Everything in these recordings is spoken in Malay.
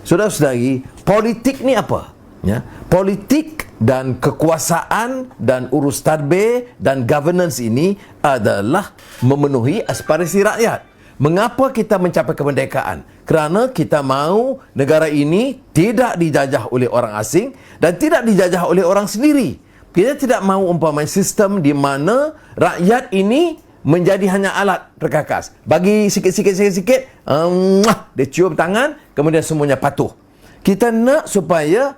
Saudara-saudari, politik ni apa? Ya, politik dan kekuasaan dan urus tadbir dan governance ini adalah memenuhi aspirasi rakyat. Mengapa kita mencapai kemerdekaan? Kerana kita mahu negara ini tidak dijajah oleh orang asing dan tidak dijajah oleh orang sendiri. Kita tidak mahu umpamanya sistem di mana rakyat ini menjadi hanya alat perkakas. Bagi sikit-sikit, dia cium tangan, kemudian semuanya patuh. Kita nak supaya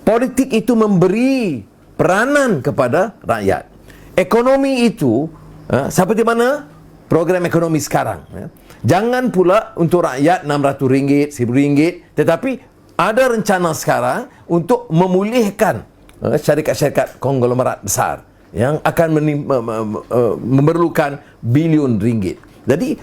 politik itu memberi peranan kepada rakyat. Ekonomi itu, seperti mana program ekonomi sekarang. Jangan pula untuk rakyat RM600, RM1,000, tetapi ada rencana sekarang untuk memulihkan syarikat-syarikat konglomerat besar yang akan memerlukan bilion ringgit. Jadi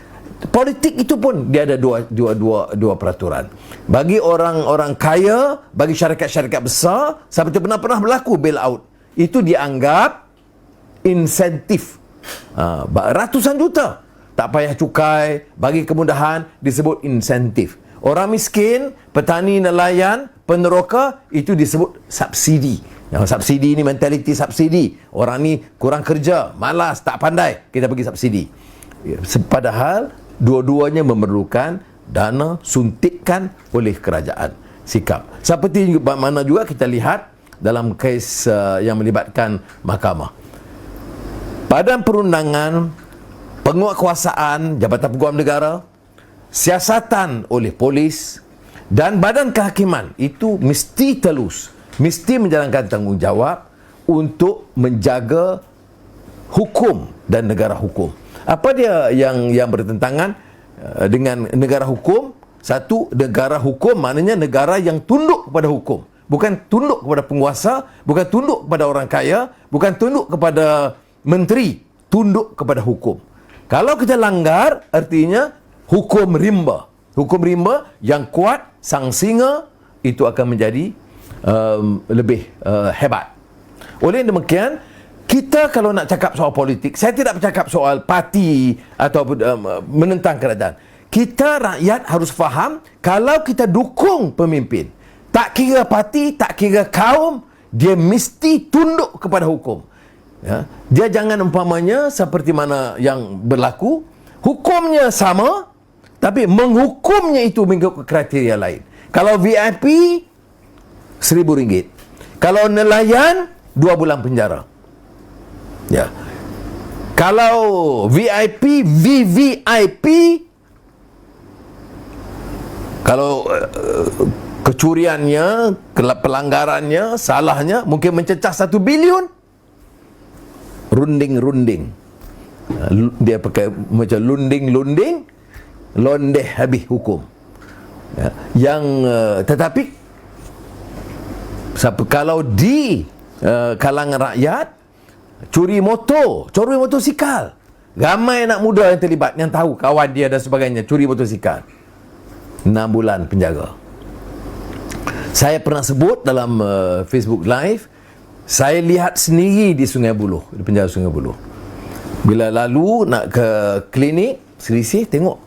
politik itu pun dia ada dua peraturan. Bagi orang-orang kaya, bagi syarikat-syarikat besar, seperti pernah berlaku bailout, itu dianggap insentif ratusan juta. Tak payah cukai, bagi kemudahan, disebut insentif. Orang miskin, petani, nelayan, peneroka, itu disebut subsidi. Yang subsidi ni mentaliti subsidi. Orang ni kurang kerja, malas, tak pandai, kita bagi subsidi. Padahal dua-duanya memerlukan dana suntikan oleh kerajaan. Sikap seperti mana juga kita lihat dalam kes yang melibatkan mahkamah. Badan Perundangan, penguatkuasaan Jabatan Peguam Negara, siasatan oleh polis dan badan kehakiman itu mesti telus, mesti menjalankan tanggungjawab untuk menjaga hukum dan negara hukum. Apa dia yang bertentangan dengan negara hukum? Satu, negara hukum maknanya negara yang tunduk kepada hukum. Bukan tunduk kepada penguasa, bukan tunduk kepada orang kaya, bukan tunduk kepada menteri, tunduk kepada hukum. Kalau kita langgar, artinya hukum rimba. Hukum rimba yang kuat, sang singa, itu akan menjadi lebih hebat. Oleh demikian, kita kalau nak cakap soal politik, saya tidak bercakap soal parti atau menentang kerajaan. Kita rakyat harus faham, kalau kita dukung pemimpin, tak kira parti, tak kira kaum, dia mesti tunduk kepada hukum. Ya, dia jangan umpamanya seperti mana yang berlaku, hukumnya sama, tapi menghukumnya itu mengikut kriteria lain. Kalau VIP, RM1,000. Kalau nelayan, 2 bulan penjara. Ya. Kalau VIP, VVIP, kalau kecuriannya, pelanggarannya, salahnya mungkin mencecah 1 bilion, runding. Dia pakai macam lunding, londeh habis hukum. Ya. Yang tetapi kalau di kalangan rakyat, curi motosikal, ramai anak muda yang terlibat, yang tahu kawan dia dan sebagainya curi motosikal, 6 bulan penjara. Saya pernah sebut dalam Facebook Live, saya lihat sendiri di Sungai Buloh, di penjara Sungai Buloh. Bila lalu nak ke klinik, selisih tengok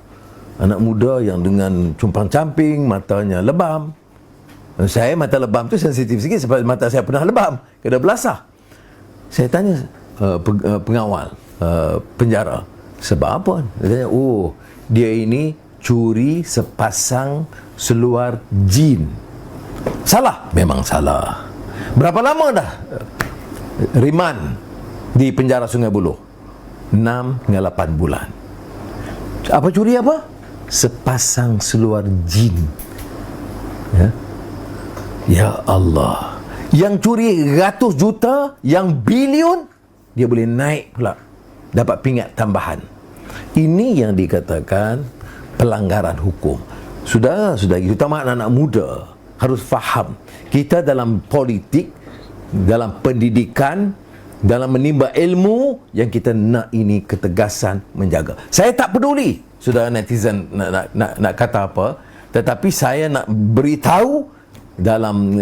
anak muda yang dengan compang-camping, matanya lebam. Saya mata lebam tu sensitif sikit sebab mata saya pernah lebam, kena belasah. Saya tanya pengawal penjara, sebab apa? Dia tanya, dia ini curi sepasang seluar jin. Salah? Memang salah. Berapa lama dah riman di penjara Sungai Buloh? 6 hingga 8 bulan. Apa curi apa? Sepasang seluar jin. Ya Allah. Yang curi ratus juta, yang bilion, dia boleh naik pula, dapat pingat tambahan. Ini yang dikatakan pelanggaran hukum. Saudara-saudari, terutama anak-anak muda, harus faham, kita dalam politik, dalam pendidikan, dalam menimba ilmu, yang kita nak ini ketegasan menjaga. Saya tak peduli saudara netizen nak kata apa, tetapi saya nak beritahu dalam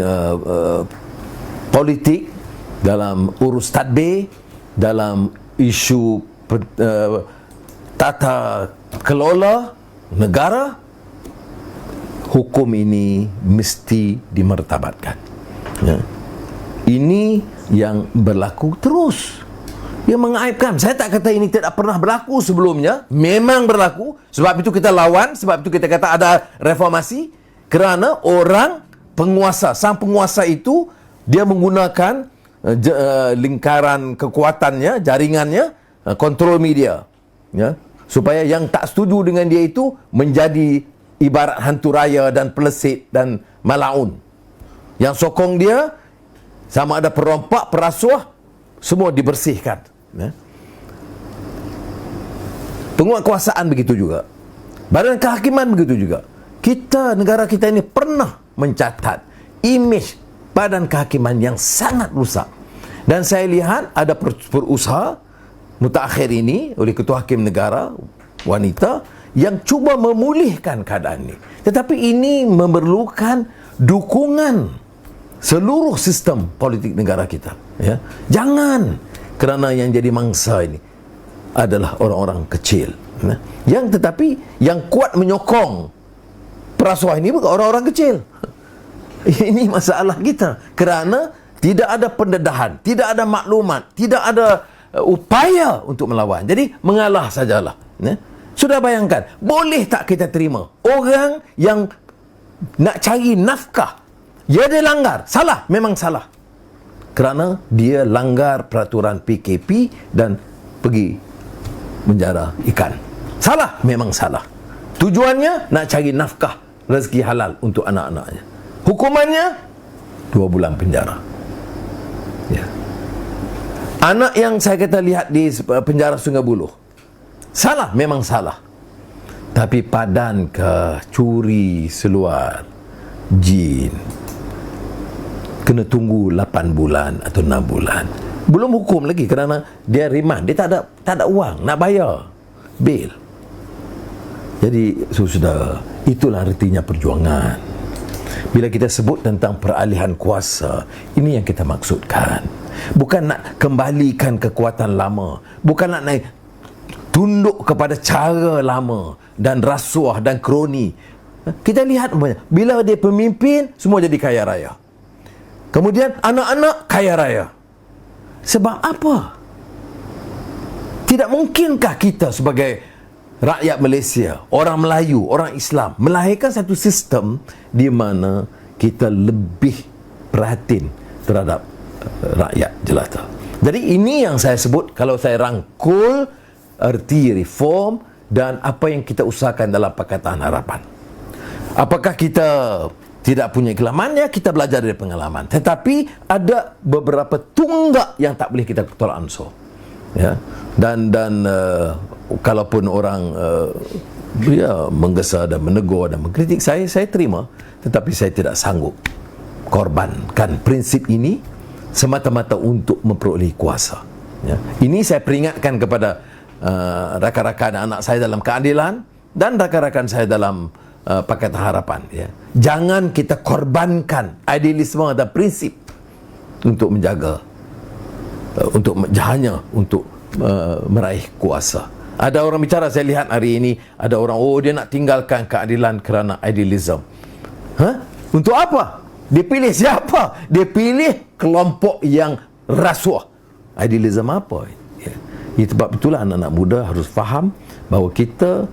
politik, dalam urus tadbir, dalam isu tata kelola negara, hukum ini mesti dimartabatkan. Ya. Ini yang berlaku terus. Yang mengaibkan. Saya tak kata ini tidak pernah berlaku sebelumnya. Memang berlaku. Sebab itu kita lawan. Sebab itu kita kata ada reformasi. Kerana orang penguasa, sang penguasa itu, dia menggunakan lingkaran kekuatannya, jaringannya, kontrol media. Ya. Supaya yang tak setuju dengan dia itu menjadi ibarat hantu raya dan pelesit dan malaun. Yang sokong dia, sama ada perompak, perasuah, semua dibersihkan. Ya. Penguatkuasaan begitu juga. Badan kehakiman begitu juga. Negara kita ini pernah mencatat imej badan kehakiman yang sangat rusak. Dan saya lihat ada berusaha mutakhir ini oleh Ketua Hakim Negara wanita yang cuba memulihkan keadaan ini. Tetapi ini memerlukan dukungan seluruh sistem politik negara kita. Ya. Jangan, kerana yang jadi mangsa ini adalah orang-orang kecil. Ya. Tetapi yang kuat menyokong perasuah ini bukan orang-orang kecil. Ini masalah kita. Kerana tidak ada pendedahan, tidak ada maklumat, tidak ada upaya untuk melawan. Jadi mengalah sajalah. Ya. Sudah bayangkan, boleh tak kita terima orang yang nak cari nafkah, dia langgar, salah, memang salah. Kerana dia langgar peraturan PKP dan pergi menjara ikan. Salah, memang salah. Tujuannya nak cari nafkah, rezeki halal untuk anak-anaknya. Hukumannya 2 bulan penjara. Ya. Anak yang saya kata lihat di penjara Sungai Buloh, salah, memang salah. Tapi padan ke curi seluar jin, kena tunggu 8 bulan atau 6 bulan. Belum hukum lagi kerana dia riman, dia tak ada wang nak bayar bil. Jadi saudara, itulah artinya perjuangan. Bila kita sebut tentang peralihan kuasa, ini yang kita maksudkan. Bukan nak kembalikan kekuatan lama, bukan nak naik tunduk kepada cara lama dan rasuah dan kroni. Kita lihat bila dia pemimpin, semua jadi kaya raya. Kemudian anak-anak kaya raya. Sebab apa? Tidak mungkinkah kita sebagai rakyat Malaysia, orang Melayu, orang Islam, melahirkan satu sistem di mana kita lebih perhatian terhadap rakyat jelata. Jadi ini yang saya sebut, kalau saya rangkul erti reform dan apa yang kita usahakan dalam Pakatan Harapan. Apakah kita tidak punya pengalaman? Ya, kita belajar dari pengalaman. Tetapi ada beberapa tunggak yang tak boleh kita tolak ansur. Ya. Dan kalaupun orang menggesa dan menegur dan mengkritik saya terima. Tetapi saya tidak sanggup korbankan prinsip ini semata-mata untuk memperoleh kuasa. Ya. Ini saya peringatkan kepada rakan-rakan anak saya dalam keadilan dan rakan-rakan saya dalam Pakatan Harapan. Ya. Jangan kita korbankan idealisme dan prinsip untuk menjaga, hanya untuk meraih kuasa. Ada orang bicara, saya lihat hari ini, ada orang, dia nak tinggalkan keadilan kerana idealism. Untuk apa? Dia pilih siapa? Dia pilih kelompok yang rasuah. Idealism apa? Ya. Sebab itulah anak-anak muda harus faham bahawa kita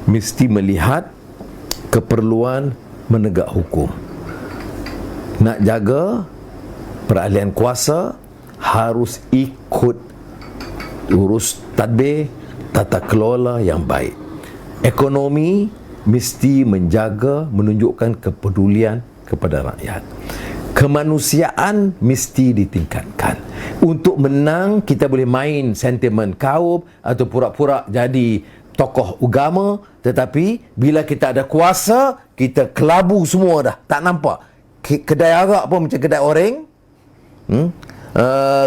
mesti melihat keperluan menegak hukum. Nak jaga peralihan kuasa, harus ikut urus tadbir, tata kelola yang baik. Ekonomi mesti menjaga, menunjukkan kepedulian kepada rakyat. Kemanusiaan mesti ditingkatkan. Untuk menang, kita boleh main sentimen kaum atau pura-pura jadi tokoh agama, tetapi bila kita ada kuasa, kita kelabu semua dah. Tak nampak. Kedai arak pun macam kedai oreng.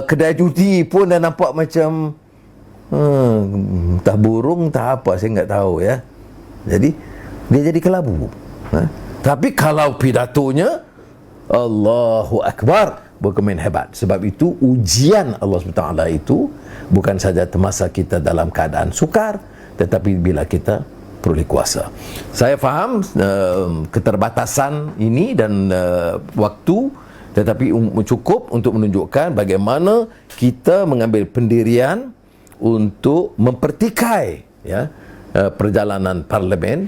Kedai cuti pun dah nampak macam entah burung, entah apa, saya enggak tahu ya. Jadi dia jadi kelabu. Tapi kalau pidatonya Allahu Akbar, berkemain hebat. Sebab itu ujian Allah SWT itu bukan saja termasa kita dalam keadaan sukar, tetapi bila kita peroleh kuasa. Saya faham keterbatasan ini dan waktu, tetapi cukup untuk menunjukkan bagaimana kita mengambil pendirian untuk mempertikai perjalanan parlimen,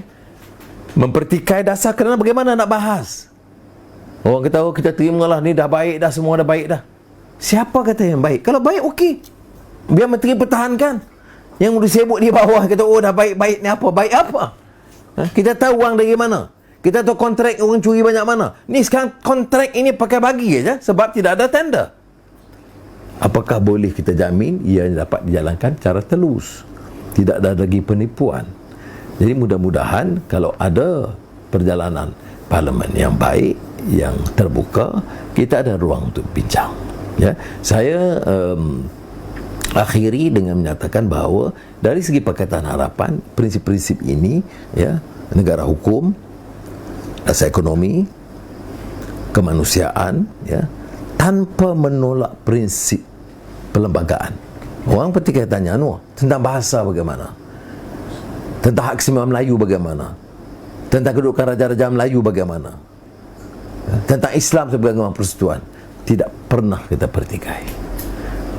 mempertikai dasar kerana bagaimana nak bahas. Orang kata, oh, kita terimalah, ni dah baik dah, semua dah baik dah. Siapa kata yang baik? Kalau baik, okey, biar menteri pertahankan. Yang disebut di bawah kata, oh dah baik-baik ni apa? Baik apa? Kita tahu wang dari mana, kita tahu kontrak orang curi banyak mana. Ni sekarang kontrak ini pakai bagi aja sebab tidak ada tender. Apakah boleh kita jamin ia dapat dijalankan secara telus, tidak ada lagi penipuan? Jadi mudah-mudahan kalau ada perjalanan parlimen yang baik, yang terbuka, kita ada ruang untuk bincang. Ya, saya akhiri dengan menyatakan bahawa dari segi Pakatan Harapan, prinsip-prinsip ini, ya, negara hukum, dasar ekonomi, kemanusiaan, ya, tanpa menolak prinsip perlembagaan. Orang ketika tanya tentang bahasa bagaimana, tentang hak istimewa Melayu bagaimana, tentang kedudukan Raja-Raja Melayu bagaimana, tentang Islam sebagai agama persekutuan, tidak pernah kita pertikai.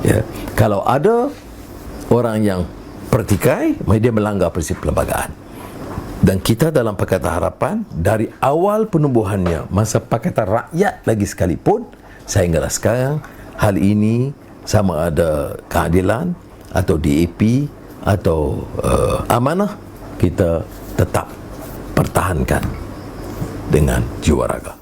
Ya, kalau ada orang yang pertikai, dia melanggar prinsip perlembagaan. Dan kita dalam Pakatan Harapan, dari awal penubuhannya, masa Pakatan Rakyat lagi sekalipun, sehinggalah sekarang, hal ini sama ada keadilan atau DAP atau amanah, kita tetap pertahankan dengan jiwa raga.